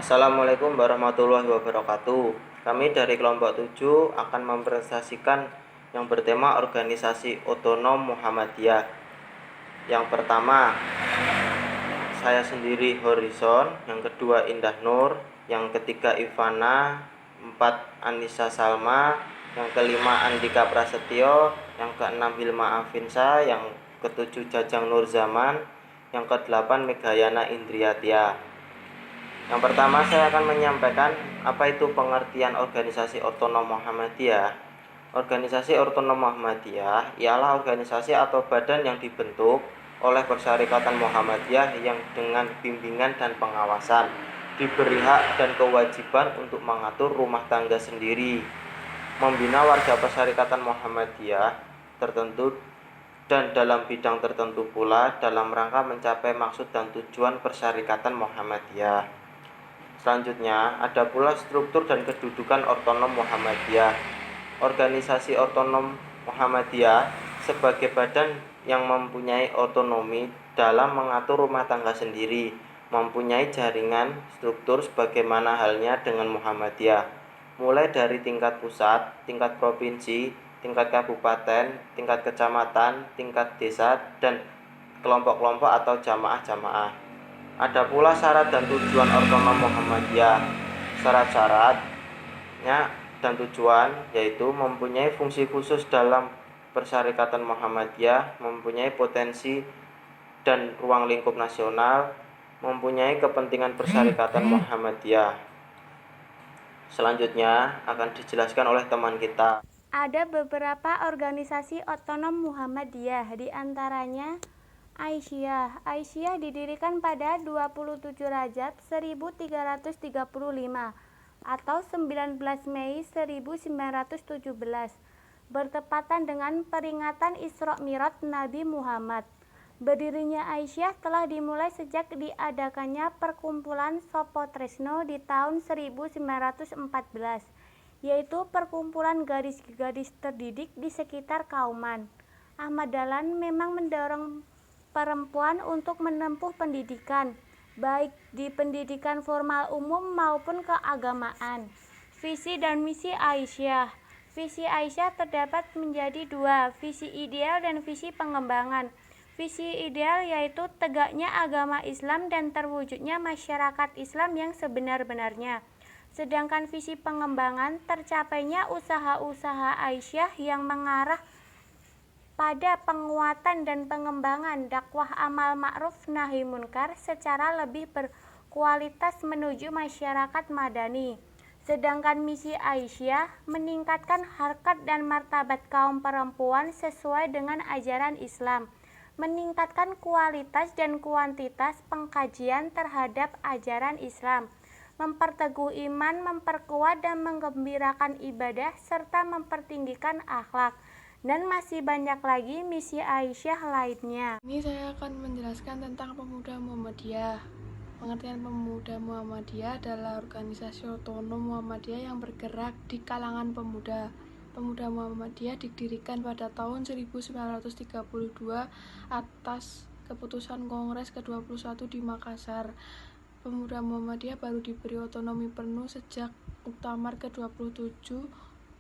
Assalamualaikum warahmatullahi wabarakatuh. Kami dari kelompok 7 akan mempresentasikan yang bertema organisasi otonom Muhammadiyah. Yang pertama, saya sendiri Horizon, yang kedua Indah Nur, yang ketiga Ivana, empat Anissa Salma, yang kelima Andika Prasetyo, yang keenam Hilma Afinsa, yang ketujuh Jajang Nur Zaman, yang kedelapan Megayana Indriatia. Yang pertama saya akan menyampaikan apa itu pengertian organisasi otonom Muhammadiyah. Organisasi otonom Muhammadiyah ialah organisasi atau badan yang dibentuk oleh Persyarikatan Muhammadiyah yang dengan bimbingan dan pengawasan diberi hak dan kewajiban untuk mengatur rumah tangga sendiri, membina warga Persyarikatan Muhammadiyah tertentu dan dalam bidang tertentu pula dalam rangka mencapai maksud dan tujuan Persyarikatan Muhammadiyah. Selanjutnya, ada pula struktur dan kedudukan otonom Muhammadiyah. Organisasi otonom Muhammadiyah sebagai badan yang mempunyai otonomi dalam mengatur rumah tangga sendiri, mempunyai jaringan struktur sebagaimana halnya dengan Muhammadiyah, mulai dari tingkat pusat, tingkat provinsi, tingkat kabupaten, tingkat kecamatan, tingkat desa, dan kelompok-kelompok atau jamaah-jamaah. Ada pula syarat dan tujuan otonom Muhammadiyah. Syarat-syaratnya dan tujuan yaitu mempunyai fungsi khusus dalam Persyarikatan Muhammadiyah, mempunyai potensi dan ruang lingkup nasional, mempunyai kepentingan Persyarikatan Muhammadiyah. Selanjutnya akan dijelaskan oleh teman kita. Ada beberapa organisasi otonom Muhammadiyah, di antaranya Aisyah. Aisyah didirikan pada 27 Rajab 1335 atau 19 Mei 1917, bertepatan dengan peringatan Isra Mi'raj Nabi Muhammad. Berdirinya Aisyah telah dimulai sejak diadakannya perkumpulan Sopotresno di tahun 1914, yaitu perkumpulan gadis-gadis terdidik di sekitar Kauman. Ahmad Dahlan memang mendorong perempuan untuk menempuh pendidikan, baik di pendidikan formal umum maupun keagamaan. Visi dan misi Aisyah. Visi Aisyah terdapat menjadi dua, visi ideal dan visi pengembangan. Visi ideal yaitu tegaknya agama Islam dan terwujudnya masyarakat Islam yang sebenar-benarnya. Sedangkan visi pengembangan tercapainya usaha-usaha Aisyah yang mengarah pada penguatan dan pengembangan dakwah amal ma'ruf nahi munkar secara lebih berkualitas menuju masyarakat madani. Sedangkan misi Aisyah meningkatkan harkat dan martabat kaum perempuan sesuai dengan ajaran Islam, meningkatkan kualitas dan kuantitas pengkajian terhadap ajaran Islam, memperteguh iman, memperkuat dan menggembirakan ibadah, serta mempertinggikan akhlak. Dan masih banyak lagi misi Aisyah lainnya. Ini saya akan menjelaskan tentang Pemuda Muhammadiyah. Pengertian Pemuda Muhammadiyah adalah organisasi otonom Muhammadiyah yang bergerak di kalangan pemuda. Pemuda Muhammadiyah didirikan pada tahun 1932 atas keputusan Kongres ke-21 di Makassar. Pemuda Muhammadiyah baru diberi otonomi penuh sejak Muktamar ke-27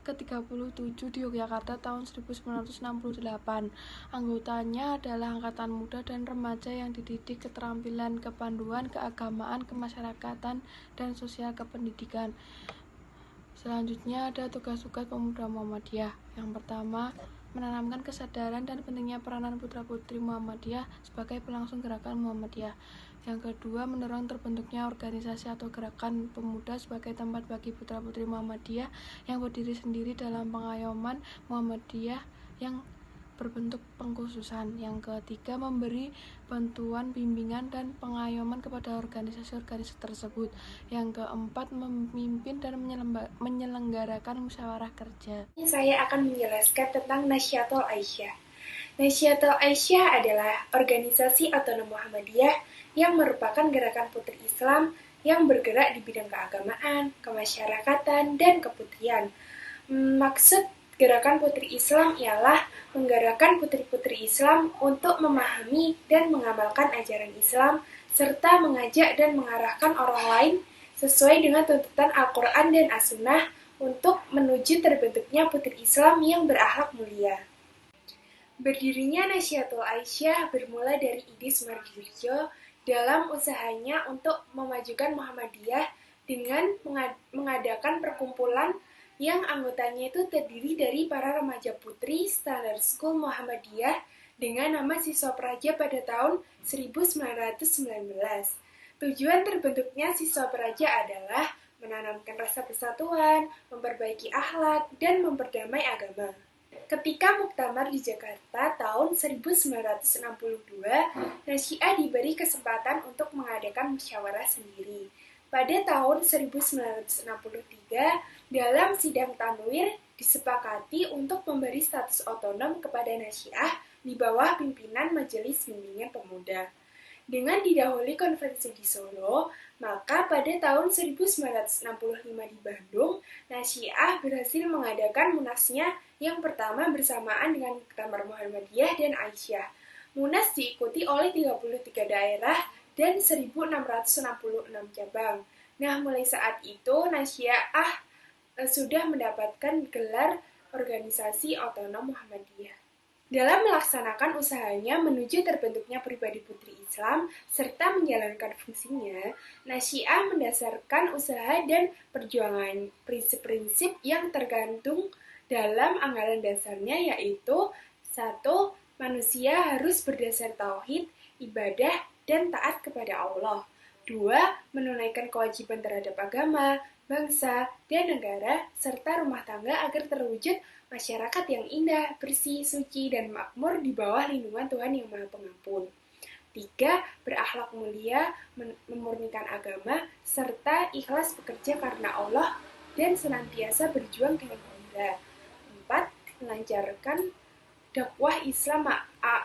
di Yogyakarta tahun 1968. Anggotanya adalah angkatan muda dan remaja yang dididik keterampilan kepanduan, keagamaan, kemasyarakatan, dan sosial kependidikan. Selanjutnya ada tugas-tugas Pemuda Muhammadiyah. Yang pertama, menanamkan kesadaran dan pentingnya peranan putra-putri Muhammadiyah sebagai pelangsung gerakan Muhammadiyah. Yang kedua, mendorong terbentuknya organisasi atau gerakan pemuda sebagai tempat bagi putra-putri Muhammadiyah yang berdiri sendiri dalam pengayoman Muhammadiyah yang berbentuk pengkhususan. Yang ketiga, memberi bantuan, bimbingan, dan pengayoman kepada organisasi-organisasi tersebut. Yang keempat, memimpin dan menyelenggarakan musyawarah kerja. Saya akan menjelaskan tentang Nahdlatul Aisyah. Nahdlatul Aisyah adalah organisasi otonom Muhammadiyah yang merupakan gerakan putri Islam yang bergerak di bidang keagamaan, kemasyarakatan, dan keputrian. Maksud gerakan putri Islam ialah menggerakkan putri-putri Islam untuk memahami dan mengamalkan ajaran Islam, serta mengajak dan mengarahkan orang lain sesuai dengan tuntutan Al-Quran dan As-Sunnah untuk menuju terbentuknya putri Islam yang berakhlak mulia. Berdirinya Nahdlatul Aisyah bermula dari ide Sumardijo dalam usahanya untuk memajukan Muhammadiyah dengan mengadakan perkumpulan yang anggotanya itu terdiri dari para remaja putri Standard School Muhammadiyah dengan nama Siswa Praja pada tahun 1919. Tujuan terbentuknya Siswa Praja adalah menanamkan rasa persatuan, memperbaiki akhlak, dan memperdamai agama. Ketika Muktamar di Jakarta tahun 1962, Nasyiah diberi kesempatan untuk mengadakan musyawarah sendiri. Pada tahun 1963, dalam sidang tanwir disepakati untuk memberi status otonom kepada Nasyiah di bawah pimpinan Majelis Bimbingan Pemuda. Dengan didahului konferensi di Solo, maka pada tahun 1965 di Bandung, Nasyiah berhasil mengadakan munasnya yang pertama bersamaan dengan Muktamar Muhammadiyah dan Aisyah. Munas diikuti oleh 33 daerah dan 1.666 cabang. Nah, mulai saat itu Nasyiah sudah mendapatkan gelar organisasi otonom Muhammadiyah. Dalam melaksanakan usahanya menuju terbentuknya pribadi putri Islam serta menjalankan fungsinya, Nasyiah mendasarkan usaha dan perjuangan prinsip-prinsip yang tergantung dalam anggaran dasarnya, yaitu 1. Manusia harus berdasar tauhid, ibadah, dan taat kepada Allah. 2. Menunaikan kewajiban terhadap agama, bangsa, dan negara, serta rumah tangga agar terwujud masyarakat yang indah, bersih, suci, dan makmur di bawah lindungan Tuhan Yang Maha Pengampun. 3. Berakhlak mulia, memurnikan agama, serta ikhlas bekerja karena Allah dan senantiasa berjuang dengan gembira. 4. Melancarkan dakwah Islam,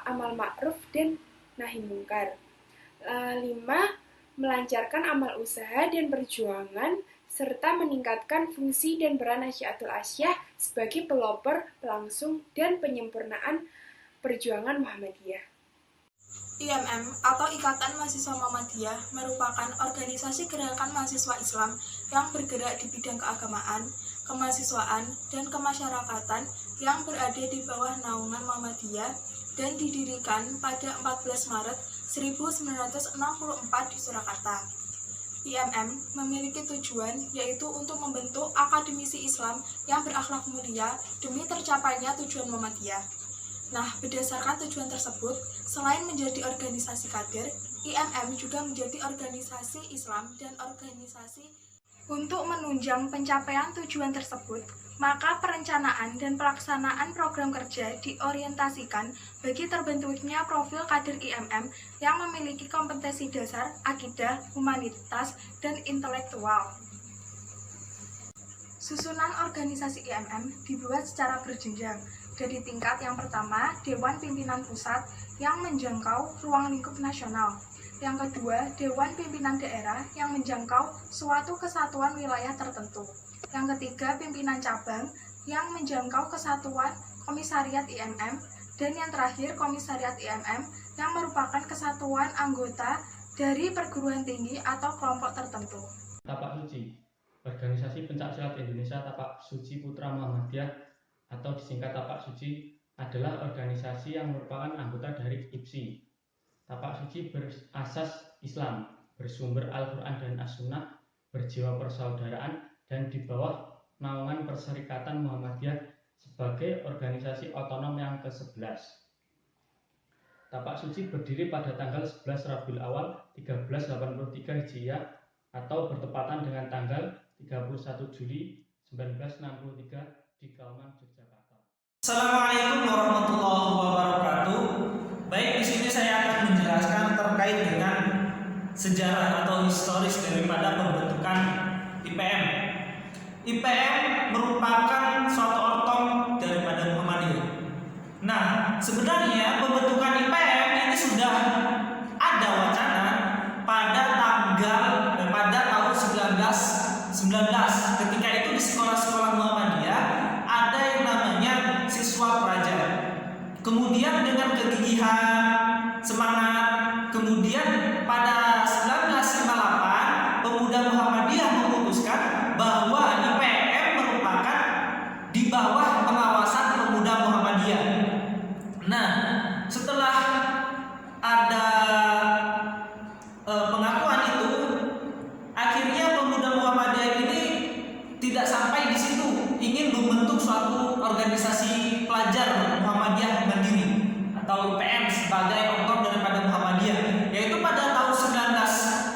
amal ma'ruf, dan nahi mungkar. 5. Melancarkan amal usaha dan perjuangan, serta meningkatkan fungsi dan peran Nahdlatul Aisyah sebagai pelopor, pelangsung, dan penyempurnaan perjuangan Muhammadiyah. IMM atau Ikatan Mahasiswa Muhammadiyah merupakan organisasi gerakan mahasiswa Islam yang bergerak di bidang keagamaan, kemahasiswaan, dan kemasyarakatan yang berada di bawah naungan Muhammadiyah dan didirikan pada 14 Maret 1964 di Surakarta. IMM memiliki tujuan yaitu untuk membentuk akademisi Islam yang berakhlak mulia demi tercapainya tujuan Muhammadiyah. Nah, berdasarkan tujuan tersebut, selain menjadi organisasi kader, IMM juga menjadi organisasi Islam dan organisasi untuk menunjang pencapaian tujuan tersebut. Maka perencanaan dan pelaksanaan program kerja diorientasikan bagi terbentuknya profil kader IMM yang memiliki kompetensi dasar, akidah, humanitas, dan intelektual. Susunan organisasi IMM dibuat secara berjenjang. Dari tingkat yang pertama, Dewan Pimpinan Pusat yang menjangkau ruang lingkup nasional. Yang kedua, Dewan Pimpinan Daerah yang menjangkau suatu kesatuan wilayah tertentu. Yang ketiga, pimpinan cabang yang menjangkau kesatuan komisariat IMM. Dan yang terakhir, komisariat IMM yang merupakan kesatuan anggota dari perguruan tinggi atau kelompok tertentu. Tapak Suci, Organisasi Pencaksilat Indonesia Tapak Suci Putra Muhammadiyah atau disingkat Tapak Suci adalah organisasi yang merupakan anggota dari IPSI. Tapak Suci berasas Islam, bersumber Al-Quran dan As-Sunnah, berjiwa persaudaraan, dan di bawah naungan Perserikatan Muhammadiyah sebagai organisasi otonom yang ke-11. Tapak Suci berdiri pada tanggal 11 Rabiul Awal 1383 Hijriah atau bertepatan dengan tanggal 31 Juli 1963 di Kauman, Yogyakarta. Assalamualaikum warahmatullahi wabarakatuh. Baik, di sini saya akan menjelaskan terkait dengan sejarah atau historis daripada pembentukan IPM. IPM merupakan suatu ortom daripada Muhammadiyah. Nah, sebenarnya pembentukan IPM ini sudah ada wacana pada tahun 1919. Ketika itu di sekolah-sekolah Muhammadiyah ada yang namanya Siswa Praja. Kemudian dengan kegigihan, semangat, kemudian pada 1958 pemuda Muhammadiyah memutuskan bahwa IPM merupakan di bawah pengawasan Pemuda Muhammadiyah. Nah, setelah ada pengakuan itu, akhirnya Pemuda Muhammadiyah ini tidak sampai di situ, ingin membentuk suatu organisasi pelajar Muhammadiyah Mandiri atau IPM sebagai organ daripada Muhammadiyah, yaitu pada tahun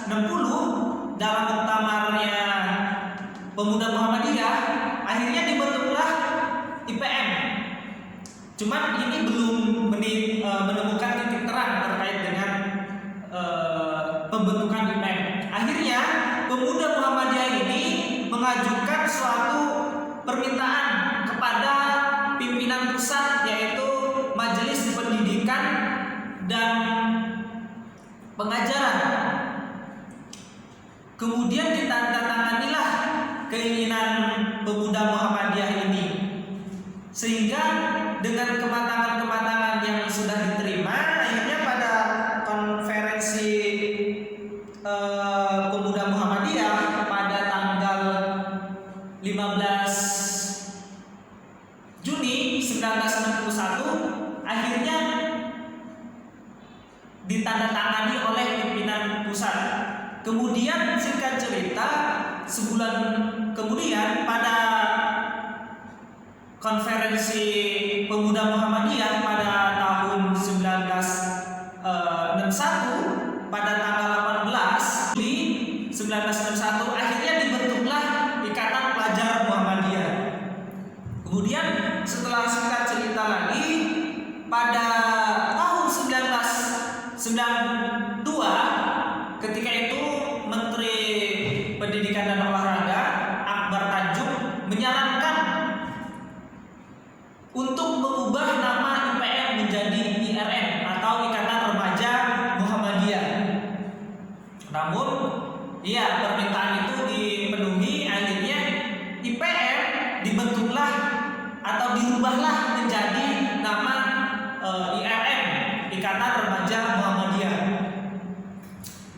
1960 dalam muktamarnya Pemuda Muhammadiyah akhirnya dibentuklah IPM. Cuman ini belum menemukan titik terang terkait dengan pembentukan IPM. Akhirnya Pemuda Muhammadiyah ini mengajukan suatu permintaan kepada pimpinan pusat, yaitu Majelis Pendidikan dan Pengajaran. Kemudian ditandatanganilah keinginan Pemuda Muhammadiyah ini, sehingga dengan kematangan-kematangan yang sudah diterima, akhirnya pada konferensi Pemuda Muhammadiyah pada tanggal 15 Juni 1961 akhirnya ditandatangani oleh pimpinan pusat. Kemudian singkat cerita, sebulan kemudian pada konferensi Pemuda Muhammadiyah pada tahun 1961 pada tanggal 18 Juli 1961 akhirnya dibentuklah Ikatan Pelajar Muhammadiyah. Kemudian setelah singkat cerita lagi, pada tahun 1992 ketika itu Menteri Pendidikan dan Olahraga Akbar Tanjung menyarankan untuk mengubah nama IPM menjadi IRM atau Ikatan Remaja Muhammadiyah. Namun, permintaan itu dipenuhi. Akhirnya IPM dibentuklah atau dirubahlah menjadi nama IRM, Ikatan Remaja Muhammadiyah.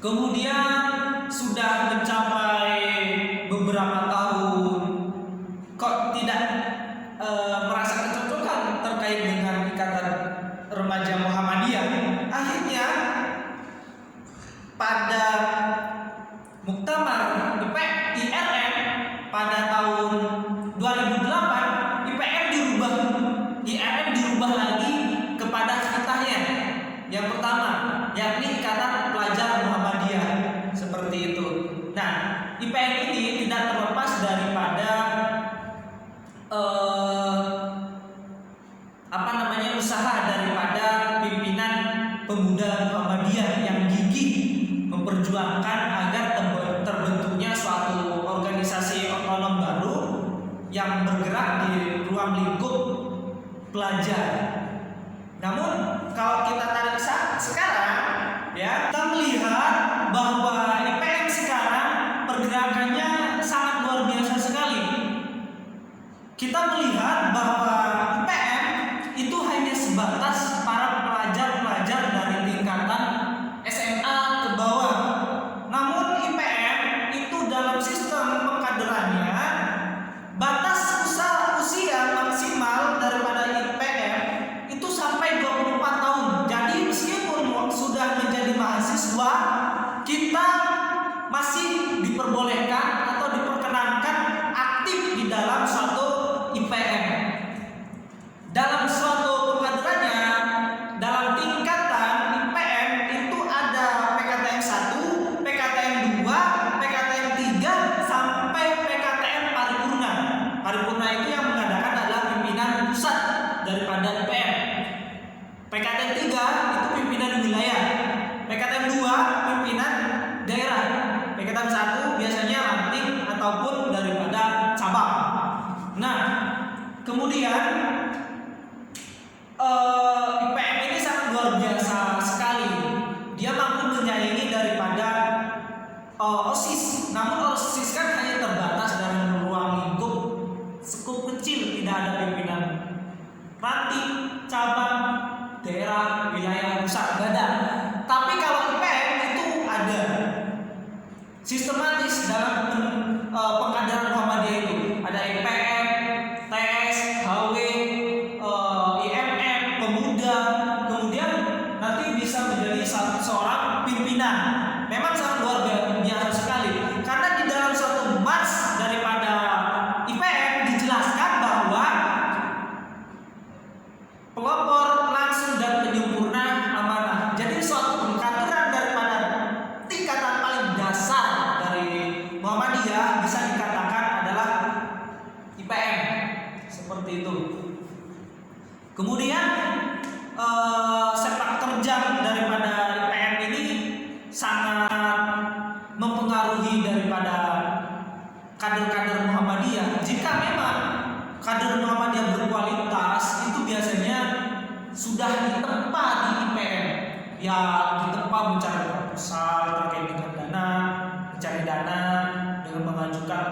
Kemudian sudah mencapai beberapa tahun, kok tidak merasa kecocokan terkait dengan Ikatan Remaja Muhammadiyah. Akhirnya pada muktamar IRM pada tahun 2008 IRM dirubah lagi kepada kitahnya yang pertama, yakni Ikatan Pelajar Muhammadiyah, seperti itu. Nah, IPM ini tidak terlepas daripada usaha daripada pimpinan Pemuda Muhammadiyah yang gigih memperjuangkan agar terbentuknya suatu organisasi otonom baru yang bergerak di ruang lingkup pelajar. Namun kalau kita tarik sekarang, kita melihat bahwa IPM sekarang pergerakannya sangat luar biasa sekali. Kita melihat bahwa IPM itu hanya sebatas para pelajar-pelajar dari tingkatan SMA ke bawah. Namun IPM itu dalam sistem pengkaderannya batas usia maksimal daripada IPM itu sampai 24 tahun. Jadi meskipun sudah menjadi mahasiswa, kita masih diperbolehkan atau diperkenankan aktif di dalam suatu IPM. Dalam suatu pengkaderannya, dalam tingkatan IPM itu ada PKTM 1, PKTM 2, PKTM 3 sampai PKTM paripurna. Paripurna itu yang mengadakan adalah pimpinan pusat daripada IPM. PKTM 3 itu pimpinan wilayah. PKTM 2 pimpinan daerah. PKTM 1 biasanya ranting ataupun daripada cabang. Nah, kemudian IPM ini sangat luar biasa sekali. Dia mampu menyaingi daripada OSIS. Namun OSIS kan hanya terbatas dalam ruang lingkup skup kecil, tidak ada pimpinan ranting, cabang, daerah, wilayah, pusat, gak ada. Tapi kalau IPM itu ada sistematis dalam pengkaderan Muhammadiyah itu. Ada IPM, TS, HW, IMM, pemuda, kemudian nanti bisa menjadi seorang pimpinan. Memang sangat luar biasa sekali, karena di dalam suatu mars daripada IPM dijelaskan bahwa pelopor, pelangsung, dan penyempurna amanah. Jadi suatu pengkaderan daripada tingkatan paling dasar dari Muhammadiyah bisa dikatakan adalah IPM, seperti itu. Kemudian sepak terjang daripada IPM ini sangat mempengaruhi daripada kader-kader Muhammadiyah. Jika memang kader Muhammadiyah berkualitas, itu biasanya sudah ditempa di IPM. Ya, ditempa mencari proposal terkait dengan dana, mencari dana dengan mengajukan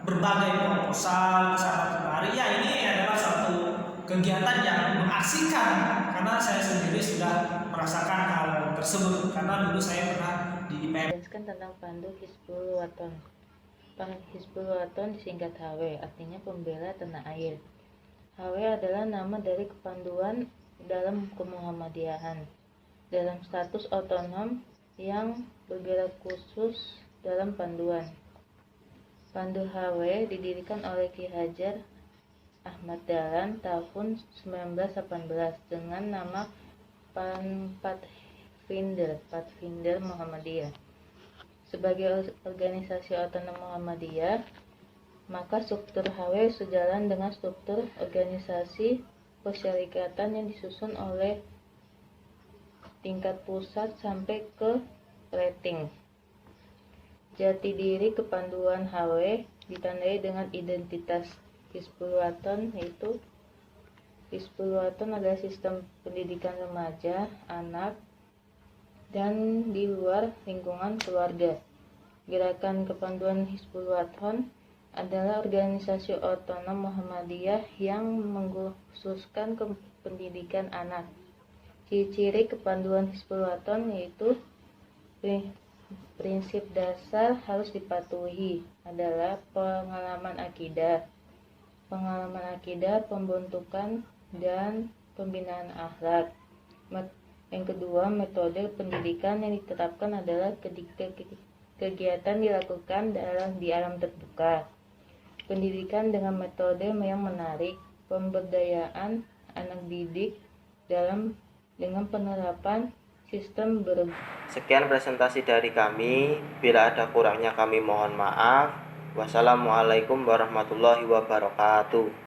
berbagai proposal kesana kemari. Ya, ini adalah satu kegiatan yang mengasihkan, karena saya sendiri sudah merasakan hal tersebut karena dulu saya pernah di IPM. Jelaskan tentang Pandu Hizbul Waton. Hizbul Waton disingkat HW, artinya pembela tanah air. HW adalah nama dari kepanduan dalam kemuhammadiyahan, dalam status otonom yang bergerak khusus dalam panduan. Pandu HW didirikan oleh Ki Hajar Ahmad Dahlan tahun 1918 dengan nama Pathfinder Muhammadiyah. Sebagai organisasi otonom Muhammadiyah, maka struktur HW sejalan dengan struktur organisasi persyarikatan yang disusun oleh tingkat pusat sampai ke rating. Jati diri kepanduan HW ditandai dengan identitas Hizbul Waton, yaitu Hizbul Waton adalah sistem pendidikan remaja, anak, dan di luar lingkungan keluarga. Gerakan kepanduan Hizbul Waton adalah organisasi otonom Muhammadiyah yang mengkhususkan pendidikan anak. Ciri-ciri kepanduan Hizbul Waton yaitu prinsip dasar harus dipatuhi adalah pengalaman akidah, pembentukan, dan pembinaan akhlak. Yang kedua, metode pendidikan yang ditetapkan adalah kegiatan dilakukan di alam terbuka. Pendidikan dengan metode yang menarik, pemberdayaan anak didik dengan penerapan sistem Sekian presentasi dari kami. Bila ada kurangnya kami mohon maaf. Wassalamualaikum warahmatullahi wabarakatuh.